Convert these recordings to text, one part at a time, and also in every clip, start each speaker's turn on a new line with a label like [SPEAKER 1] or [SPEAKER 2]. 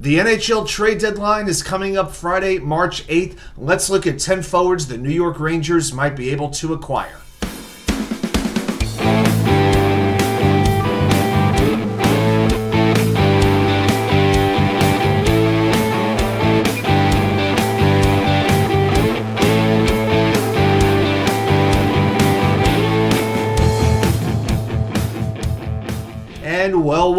[SPEAKER 1] The NHL trade deadline is coming up Friday, March 8th. Let's look at 10 forwards the New York Rangers might be able to acquire. And well,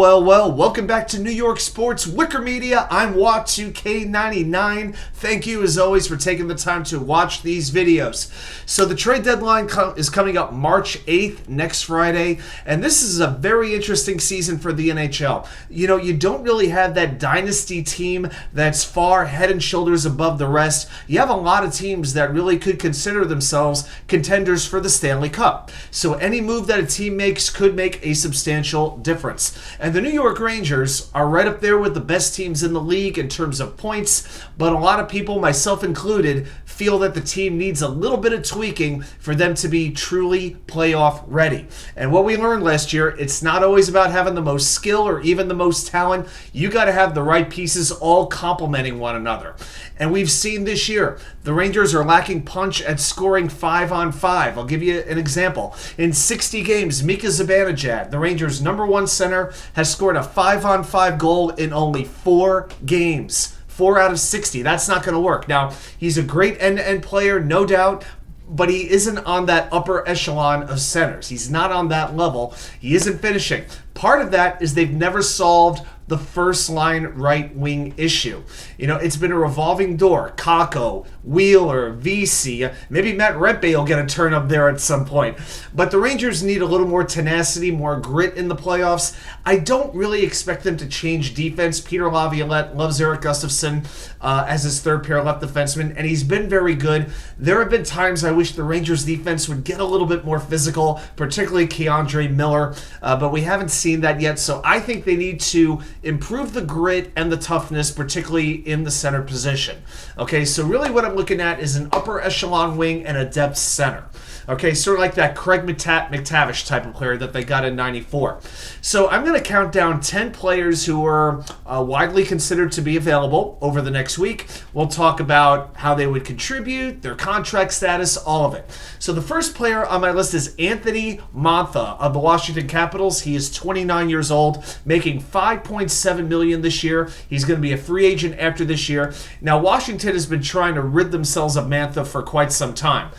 [SPEAKER 1] welcome back to New York Sports WickerMedia. I'm Wat2K99. Thank you, as always, for taking the time to watch these videos. So the trade deadline is coming up March 8th, next Friday, and this is a very interesting season for the NHL. You know, you don't really have that dynasty team that's far head and shoulders above the rest. You have a lot of teams that really could consider themselves contenders for the Stanley Cup. So any move that a team makes could make a substantial difference. And the New York Rangers are right up there with the best teams in the league in terms of points, but a lot of people, myself included, feel that the team needs a little bit of tweaking for them to be truly playoff ready. And what we learned last year, it's not always about having the most skill or even the most talent. You got to have the right pieces all complementing one another. And we've seen this year, the Rangers are lacking punch at scoring 5-on-5. I'll give you an example. In 60 games, Mika Zibanejad, the Rangers' #1 center, has scored a 5-on-5 goal in only 4 games. 4 out of 60. That's not going to work. Now, he's a great end-to-end player, no doubt, but he isn't on that upper echelon of centers. He's not on that level. He isn't finishing. Part of that is they've never solved the first line right wing issue. You know, it's been a revolving door. Kakko, Wheeler, VC, maybe Matt Rempe will get a turn up there at some point. But the Rangers need a little more tenacity, more grit in the playoffs. I don't really expect them to change defense. Peter Laviolette loves Erik Gustafsson as his third pair left defenseman, and he's been very good. There have been times I wish the Rangers defense would get a little bit more physical, particularly Keandre Miller, but we haven't seen that yet. So I think they need to improve the grit and the toughness, particularly in the center position. Okay, so really what I'm looking at is an upper echelon wing and a depth center. Okay, sort of like that Craig McTavish type of player that they got in '94. So I'm going to count down 10 players who are widely considered to be available over the next week. We'll talk about how they would contribute, their contract status, all of it. So the first player on my list is Anthony Mantha of the Washington Capitals. He is 29 years old, making $5.7 million this year. He's going to be a free agent after this year. Now, Washington has been trying to rid themselves of Mantha for quite some time.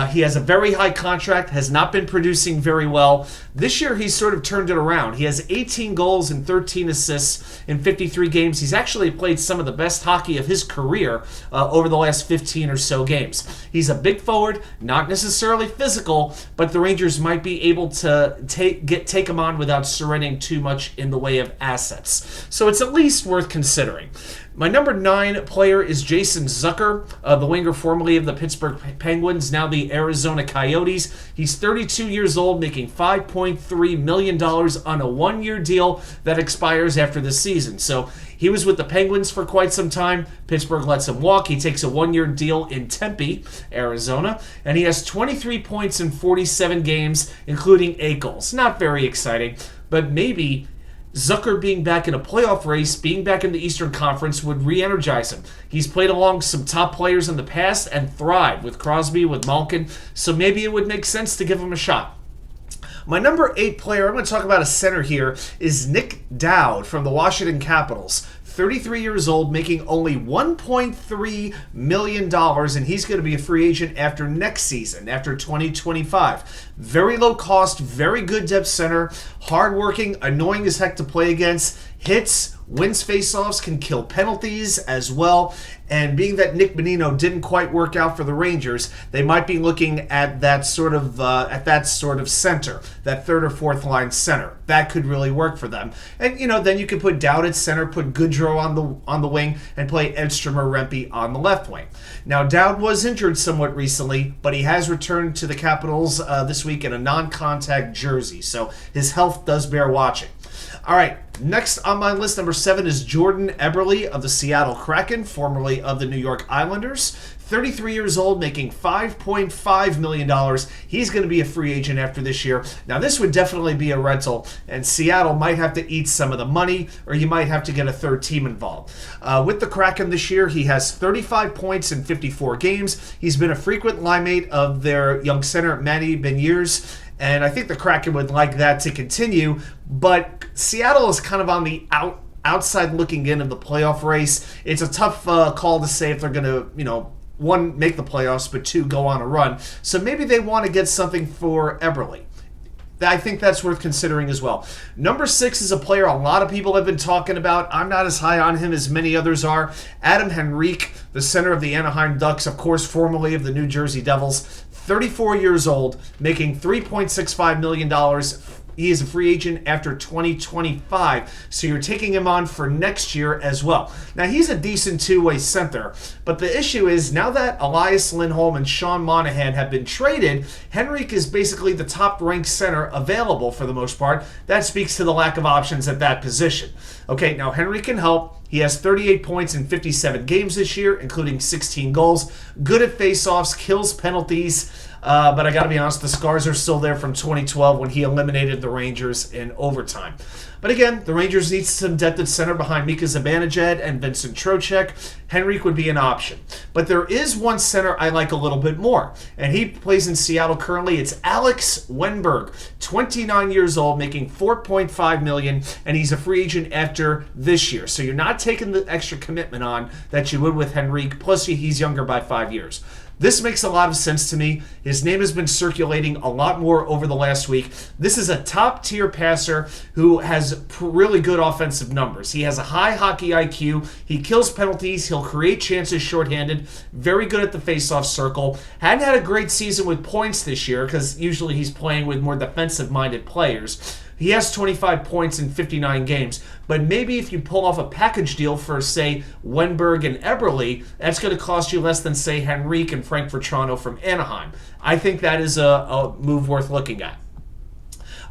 [SPEAKER 1] He has a very high contract, has not been producing very well. This year, he's sort of turned it around. He has 18 goals and 13 assists in 53 games. He's actually played some of the best hockey of his career over the last 15 or so games. He's a big forward, not necessarily physical, but the Rangers might be able to take him on without surrendering too much in the way of assets. So it's at least worth considering. My number 9 player is Jason Zucker, the winger formerly of the Pittsburgh Penguins, now the Arizona Coyotes. He's 32 years old, making $5.3 million on a 1-year deal that expires after this season. So he was with the Penguins for quite some time. Pittsburgh lets him walk. He takes a 1-year deal in Tempe, Arizona, and he has 23 points in 47 games, including 8 goals. Not very exciting, but maybe Zucker being back in a playoff race, being back in the Eastern Conference would re-energize him. He's played along some top players in the past and thrived with Crosby, with Malkin, so maybe it would make sense to give him a shot. My number 8 player, I'm going to talk about a center here, is nickdowd from the Washington Capitals. 33 years old, making only $1.3 million, and he's going to be a free agent after next season, after 2025. Very low cost, very good depth center, hardworking, annoying as heck to play against, hits, wins faceoffs, can kill penalties as well. And being that Nick Bonino didn't quite work out for the Rangers, they might be looking at that sort of center, that third or fourth line center. That could really work for them. And then you could put Dowd at center, put Goodrow on the wing, and play Edstrom or Rempe on the left wing. Now Dowd was injured somewhat recently, but he has returned to the Capitals this week in a non-contact jersey, so his health does bear watching. All right, next on my list, number 7 is Jordan Eberly of the Seattle Kraken, formerly of the New York Islanders. 33 years old, making $5.5 million. He's going to be a free agent after this year. Now, this would definitely be a rental, and Seattle might have to eat some of the money, or you might have to get a third team involved. With the Kraken this year, he has 35 points in 54 games. He's been a frequent line mate of their young center, Manny Beniers, and I think the Kraken would like that to continue, but Seattle is kind of on the outside looking in of the playoff race. It's a tough call to say if they're going to, one, make the playoffs, but two, go on a run. So maybe they want to get something for Eberly. I think that's worth considering as well. Number 6 is a player a lot of people have been talking about. I'm not as high on him as many others are. Adamhenrique, the center of the Anaheim Ducks, of course, formerly of the New Jersey Devils. 34 years old, making $3.65 million. He is a free agent after 2025, so you're taking him on for next year as well. Now, he's a decent two-way center, but the issue is now that Elias Lindholm and Sean Monahan have been traded, Henrique is basically the top-ranked center available for the most part. That speaks to the lack of options at that position. Okay, now Henrique can help. He has 38 points in 57 games this year, including 16 goals. Good at faceoffs, kills penalties. But I got to be honest, the scars are still there from 2012 when he eliminated the Rangers in overtime. But again, the Rangers need some depth at center behind Mika Zibanejad and Vincent Trocheck. Henrique would be an option. But there is one center I like a little bit more, and he plays in Seattle currently. It's Alexwennberg, 29 years old, making $4.5 million, and he's a free agent after this year. So you're not taking the extra commitment on that you would with Henrique, plus he's younger by 5 years. This makes a lot of sense to me. His name has been circulating a lot more over the last week. This is a top-tier passer who has really good offensive numbers. He has a high hockey IQ. He kills penalties. He'll create chances shorthanded. Very good at the face-off circle. Hadn't had a great season with points this year because usually he's playing with more defensive-minded players. He has 25 points in 59 games, but maybe if you pull off a package deal for, say, Wenberg and Eberly, that's going to cost you less than, say, Henrique and frankvatrano from Anaheim. I think that is a move worth looking at.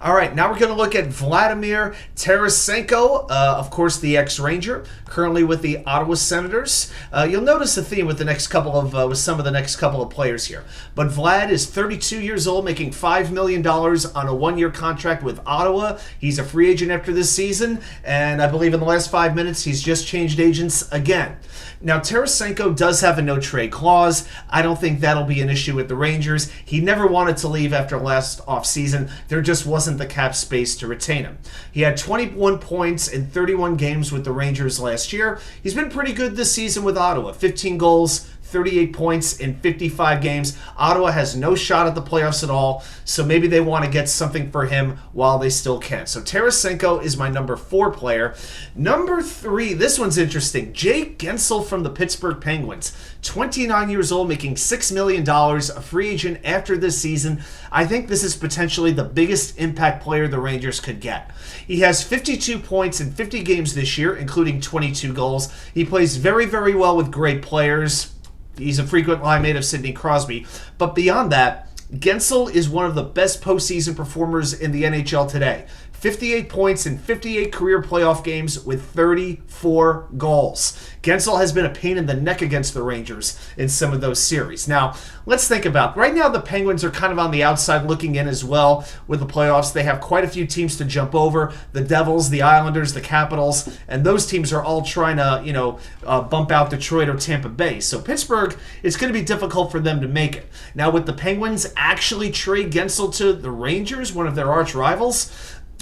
[SPEAKER 1] All right, now we're going to look at vladimirtarasenko, of course, the ex-Ranger, currently with the Ottawa Senators. You'll notice a theme with the next couple of with some of the next couple of players here. But Vlad is 32 years old, making $5 million on a one-year contract with Ottawa. He's a free agent after this season, and I believe in the last 5 minutes he's just changed agents again. Now, Tarasenko does have a no-trade clause. I don't think that'll be an issue with the Rangers. He never wanted to leave after last offseason. There just wasn't the cap space to retain him. He had 21 points in 31 games with the Rangers last year. He's been pretty good this season with Ottawa. 15 goals, 38 points in 55 games. Ottawa has no shot at the playoffs at all, so maybe they want to get something for him while they still can. So Tarasenko is my number 4 player. Number 3, this one's interesting. Jakeguentzel from the Pittsburgh Penguins. 29 years old, making $6 million, a free agent after this season. I think this is potentially the biggest impact player the Rangers could get. He has 52 points in 50 games this year, including 22 goals. He plays very, very well with great players. He's a frequent line mate of Sidney Crosby. But beyond that, Guentzel is one of the best postseason performers in the NHL today. 58 points in 58 career playoff games with 34 goals. Guentzel has been a pain in the neck against the Rangers in some of those series. Now, let's think about, right now the Penguins are kind of on the outside looking in as well with the playoffs. They have quite a few teams to jump over. The Devils, the Islanders, the Capitals, and those teams are all trying to, bump out Detroit or Tampa Bay. So Pittsburgh, it's going to be difficult for them to make it. Now, would the Penguins actually trade Guentzel to the Rangers, one of their arch rivals?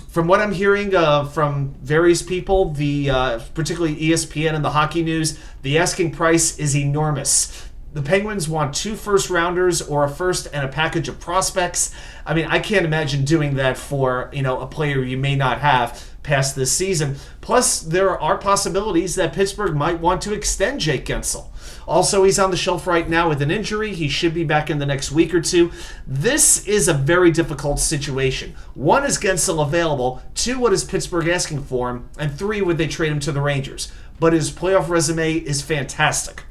[SPEAKER 1] From what I'm hearing from various people, particularly ESPN and the Hockey News, the asking price is enormous. The Penguins want 2 first-rounders or a first and a package of prospects. I mean, I can't imagine doing that for, a player you may not have past this season. Plus, there are possibilities that Pittsburgh might want to extend Jake Guentzel. Also, he's on the shelf right now with an injury. He should be back in the next week or two. This is a very difficult situation. 1, is Guentzel available? 2, what is Pittsburgh asking for him? And 3, would they trade him to the Rangers? But his playoff resume is fantastic.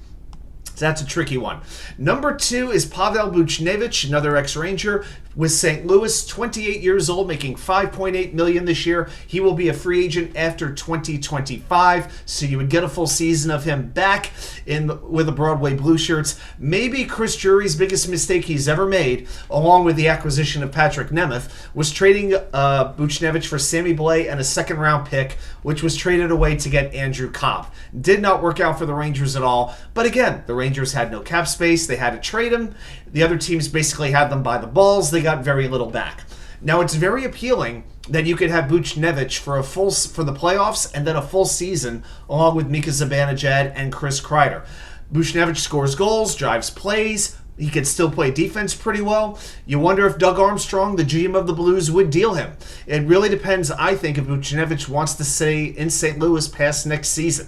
[SPEAKER 1] So that's a tricky one. Number 2 is Pavel Buchnevich, another ex-Ranger with St. Louis, 28 years old, making $5.8 million this year. He will be a free agent after 2025, so you would get a full season of him back with the Broadway Blue Shirts. Maybe chrisdrury's biggest mistake he's ever made, along with the acquisition of Patrick Nemeth, was trading Buchnevich for Sammy Blais and a second-round pick, which was traded away to get Andrew Cobb. Did not work out for the Rangers at all, but again, the Rangers had no cap space. They had to trade him. The other teams basically had them by the balls. They got very little back. Now, it's very appealing that you could have Buchnevich for the playoffs and then a full season along with Mika Zibanejad and Chris Kreider. Buchnevich scores goals, drives plays. He could still play defense pretty well. You wonder if Doug Armstrong, the GM of the Blues, would deal him. It really depends, I think, if Buchnevich wants to stay in St. Louis past next season.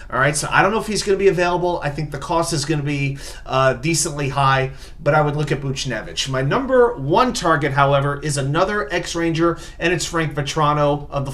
[SPEAKER 1] All right, so I don't know if he's going to be available. I think the cost is going to be decently high, but I would look at Buchnevich. My number 1 target, however, is another ex-Ranger, and it's Frank Vatrano of the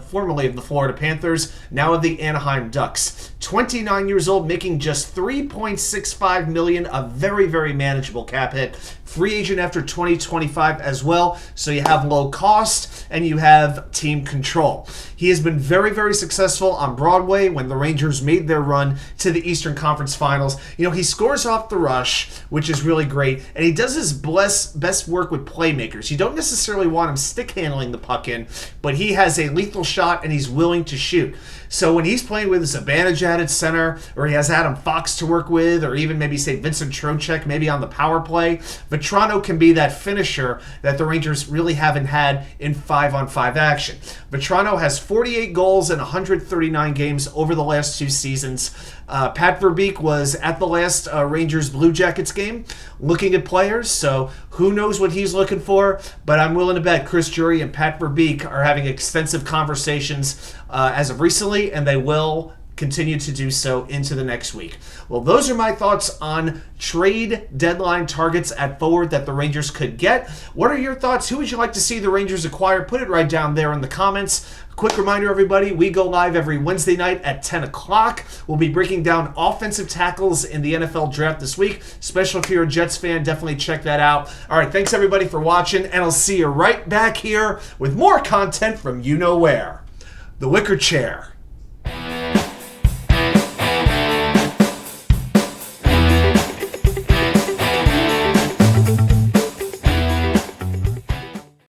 [SPEAKER 1] formerly of the Florida Panthers, now of the Anaheim Ducks. 29 years old, making just $3.65 million, a very, very manageable cap hit. Free agent after 2025 as well, so you have low cost and you have team control. He has been very, very successful on Broadway when the Rangers made their run to the Eastern Conference Finals. You know, he scores off the rush, which is really great, and he does his best work with playmakers. You don't necessarily want him stick handling the puck in, but he has a lethal shot and he's willing to shoot. So when he's playing with Zibanejad at center, or he has Adam Fox to work with, or even maybe say Vincent Trocheck maybe on the power play, Vatrano can be that finisher that the Rangers really haven't had in 5-on-5 action. Vatrano has 48 goals in 139 games over the last 2 seasons. Pat Verbeek was at the last Rangers Blue Jackets game looking at players, so who knows what he's looking for, but I'm willing to bet chrisdrury and Pat Verbeek are having extensive conversations as of recently, and they will continue to do so into the next week. Well, those are my thoughts on trade deadline targets at forward that the Rangers could get. What are your thoughts? Who would you like to see the Rangers acquire? Put it right down there in the comments. Quick reminder, everybody, we go live every Wednesday night at 10 o'clock. We'll be breaking down offensive tackles in the NFL draft this week. Especially if you're a Jets fan, definitely check that out. All right, thanks everybody for watching, and I'll see you right back here with more content from you know where. The Wicker Chair.